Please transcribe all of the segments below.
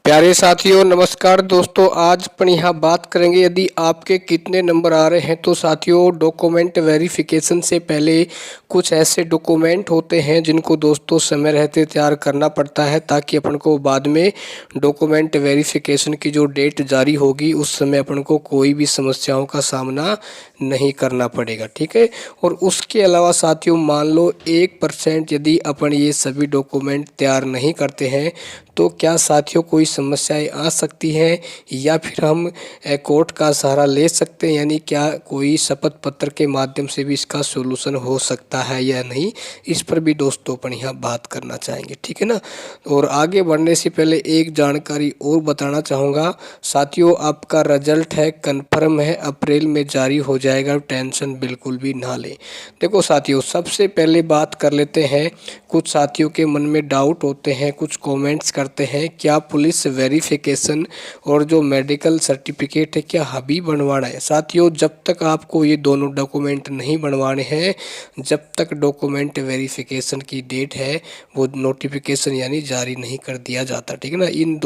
प्यारे साथियों नमस्कार दोस्तों, आज अपन यहाँ बात करेंगे यदि आपके कितने नंबर आ रहे हैं। तो साथियों, डॉक्यूमेंट वेरिफिकेशन से पहले कुछ ऐसे डॉक्यूमेंट होते हैं जिनको दोस्तों समय रहते तैयार करना पड़ता है, ताकि अपन को बाद में डॉक्यूमेंट वेरिफिकेशन की जो डेट जारी होगी उस समय अपन को कोई भी समस्याओं का सामना नहीं करना पड़ेगा। ठीक है। और उसके अलावा साथियों, मान लो 1% यदि अपन ये सभी डॉक्यूमेंट तैयार नहीं करते हैं तो क्या साथियों कोई समस्याएं आ सकती हैं, या फिर हम कोर्ट का सहारा ले सकते हैं, यानी क्या कोई शपथ पत्र के माध्यम से भी इसका सोल्यूशन हो सकता है या नहीं। इस पर भी दोस्तों अपन यहाँ बात करना चाहेंगे। ठीक है ना। और आगे बढ़ने से पहले एक जानकारी और बताना चाहूँगा साथियों, आपका रिजल्ट है कन्फर्म है, अप्रैल में जारी हो जाएगा, टेंशन बिल्कुल भी ना लें। देखो साथियों, सबसे पहले बात कर लेते हैं, कुछ साथियों के मन में डाउट होते हैं, कुछ कमेंट्स करते हैं क्या पुलिस वेरिफिकेशन और जो मेडिकल सर्टिफिकेट है क्या अभी बनवाना है। साथियों, जब तक आपको ये दोनों डॉक्यूमेंट नहीं बनवाने हैं, जब तक डॉक्यूमेंट वेरिफिकेशन की डेट है वो नोटिफिकेशन यानी जारी नहीं कर दिया जाता। ठीक है ना। इन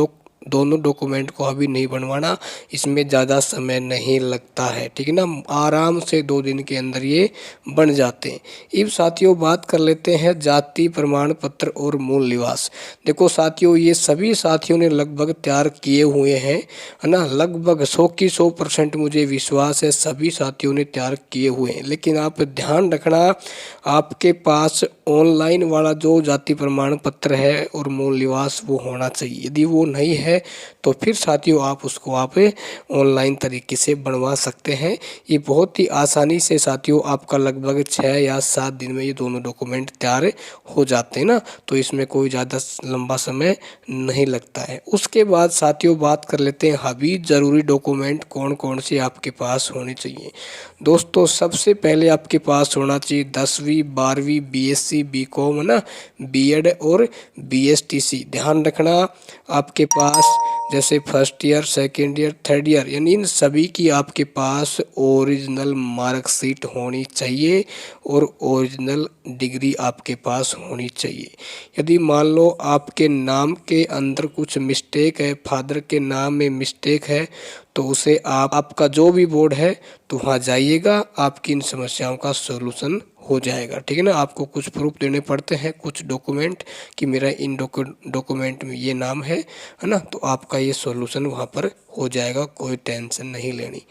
दोनों डॉक्यूमेंट को अभी नहीं बनवाना, इसमें ज़्यादा समय नहीं लगता है। ठीक है ना। आराम से 2 दिन के अंदर ये बन जाते हैं। अब साथियों बात कर लेते हैं जाति प्रमाण पत्र और मूल निवास। देखो साथियों, ये सभी साथियों ने लगभग तैयार किए हुए हैं, है ना। लगभग 100% मुझे विश्वास है सभी साथियों ने तैयार किए हुए हैं। लेकिन आप ध्यान रखना, आपके पास ऑनलाइन वाला जो जाति प्रमाण पत्र है और मूल निवास वो होना चाहिए। यदि वो नहीं है तो फिर साथियों आप उसको ऑनलाइन तरीके से बनवा सकते हैं। ये बहुत ही आसानी से साथियों आपका लगभग 6 या 7 दिन में ये दोनों डॉक्यूमेंट तैयार हो जाते हैं ना, तो इसमें कोई ज़्यादा लंबा समय नहीं लगता है। उसके बाद साथियों बात कर लेते हैं अभी ज़रूरी डॉक्यूमेंट कौन कौन से आपके पास होने चाहिए। दोस्तों, सबसे पहले आपके पास होना चाहिए 10वीं 12वीं बीएससी बीकॉम, है ना, बीएड और बीएसटीसी। ध्यान रखना, आपके पास जैसे first year, second year, third year, यानी इन सभी की आपके पास ओरिजिनल मार्कशीट होनी चाहिए और ओरिजिनल डिग्री आपके पास होनी चाहिए। यदि मान लो आपके नाम के अंदर कुछ मिस्टेक है, फादर के नाम में मिस्टेक है, तो उसे आपका जो भी बोर्ड है तो वहाँ जाइएगा, आपकी इन समस्याओं का सॉल्यूशन हो जाएगा। ठीक है ना। आपको कुछ प्रूफ देने पड़ते हैं, कुछ डॉक्यूमेंट कि मेरा इन डॉक्यूमेंट में ये नाम है ना, तो आपका ये सॉल्यूशन वहाँ पर हो जाएगा, कोई टेंशन नहीं लेनी।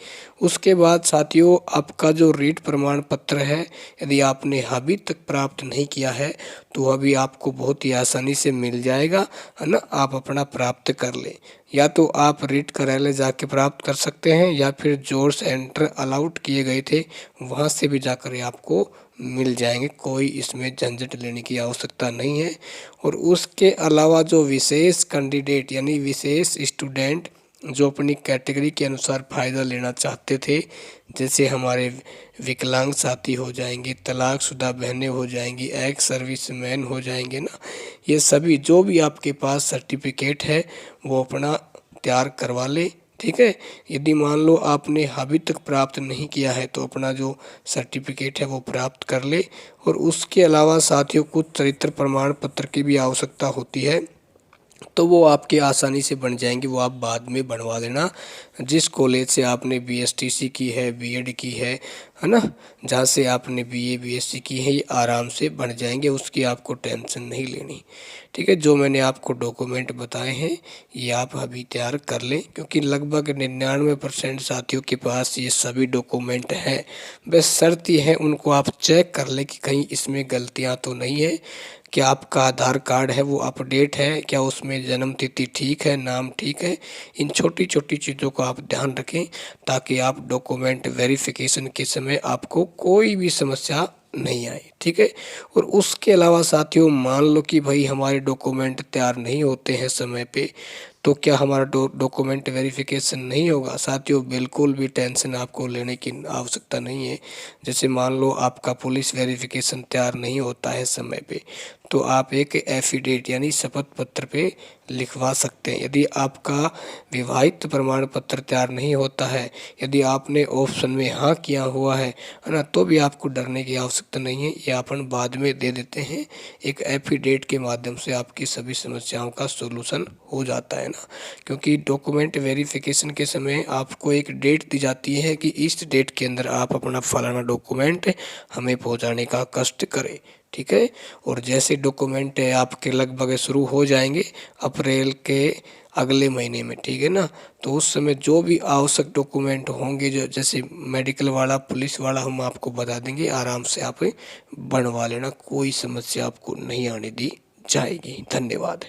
उसके बाद साथियों, आपका जो रीट प्रमाण पत्र है, यदि आपने अभी तक प्राप्त नहीं किया है तो अभी आपको बहुत ही आसानी से मिल जाएगा, है ना। आप अपना प्राप्त कर लें, या तो आप रीट कार्यालय जाके प्राप्त कर सकते हैं, या फिर जो सेंटर अलाउड किए गए थे वहाँ से भी जाकर ये आपको मिल जाएंगे। कोई इसमें झंझट लेने की आवश्यकता नहीं है। और उसके अलावा जो विशेष कैंडिडेट यानी विशेष स्टूडेंट जो अपनी कैटेगरी के अनुसार फ़ायदा लेना चाहते थे, जैसे हमारे विकलांग साथी हो जाएंगे, तलाकशुदा बहनें हो जाएंगी, एक्स सर्विसमैन हो जाएंगे ना, ये सभी जो भी आपके पास सर्टिफिकेट है वो अपना तैयार करवा ले। ठीक है। यदि मान लो आपने अभी तक प्राप्त नहीं किया है तो अपना जो सर्टिफिकेट है वो प्राप्त कर ले। और उसके अलावा साथियों, कुछ चरित्र प्रमाण पत्र की भी आवश्यकता होती है, तो वो आपके आसानी से बन जाएंगे, वो आप बाद में बनवा लेना। जिस कॉलेज से आपने बीएसटीसी की है, बीएड की है ना, जहाँ से आपने बीए बीएससी की है, ये आराम से बन जाएंगे, उसकी आपको टेंशन नहीं लेनी। ठीक है। जो मैंने आपको डॉक्यूमेंट बताए हैं ये आप अभी तैयार कर लें, क्योंकि लगभग 99% साथियों के पास ये सभी डॉक्यूमेंट हैं। बस शर्त ये है उनको आप चेक कर लें कि कहीं इसमें गलतियाँ तो नहीं है, क्या आपका आधार कार्ड है वो अपडेट है, क्या उसमें जन्म तिथि ठीक है, नाम ठीक है। इन छोटी छोटी चीज़ों को आप ध्यान रखें, ताकि आप डॉक्यूमेंट वेरिफिकेशन के समय आपको कोई भी समस्या नहीं आए। ठीक है। और उसके अलावा साथियों, मान लो कि भाई हमारे डॉक्यूमेंट तैयार नहीं होते हैं समय पे, तो क्या हमारा डॉक्यूमेंट वेरिफिकेशन नहीं होगा। साथियों, बिल्कुल भी टेंशन आपको लेने की आवश्यकता नहीं है। जैसे मान लो आपका पुलिस वेरिफिकेशन तैयार नहीं होता है समय पे, तो आप एक एफिडेविट यानी शपथ पत्र पे लिखवा सकते हैं। यदि आपका विवाहित प्रमाण पत्र तैयार नहीं होता है, यदि आपने ऑप्शन में हाँ किया हुआ है ना, तो भी आपको डरने की आवश्यकता नहीं है, ये अपन बाद में दे देते हैं। एक एफिडेविट के माध्यम से आपकी सभी समस्याओं का सॉल्यूशन हो जाता है ना। लेना, क्योंकि डॉक्यूमेंट वेरिफिकेशन के समय आपको एक डेट दी जाती है कि इस डेट के अंदर आप अपना फलाना डॉक्यूमेंट हमें पहुंचाने का कष्ट करें। ठीक है। और जैसे डॉक्यूमेंट आपके लगभग शुरू हो जाएंगे अप्रैल के अगले महीने में, ठीक है ना, तो उस समय जो भी आवश्यक डॉक्यूमेंट होंगे, जो जैसे मेडिकल वाला, पुलिस वाला, हम आपको बता देंगे, आराम से आप बनवा लेना, कोई समस्या आपको नहीं आने दी जाएगी। धन्यवाद।